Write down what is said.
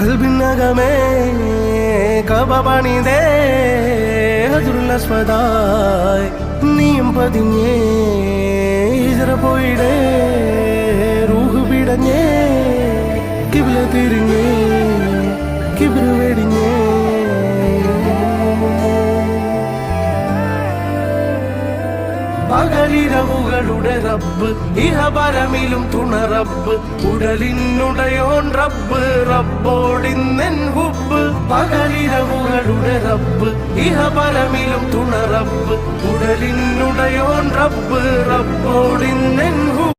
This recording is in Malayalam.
കൽബിനകമേ കബ പണിതേ ഹജറുൽ അസ്വദായി നീയും പതിഞ്ഞേ ഹിജ്റ പോയിടേ റൂഹ് പിടഞ്ഞേ കിബ്ല തിരിഞ്ഞേ കിബ്ര വെടിഞ്ഞേ പകലിരവുകളുടെ റബ്ബ് ഇഹപരമിലും തുണ റബ്ബ് ഉടലിനുടയോൻ റബ്ബ് റബ്ബോടിന്നെൻ ഹുബ്ബ് പകലിരവുകളുടെ റബ്ബ് ഇഹപരമിലും തുണ റബ്ബ് ഉടലിനുടയോൻ റബ്ബ് റബ്ബോടിന്നെൻ ഹുബ്ബ്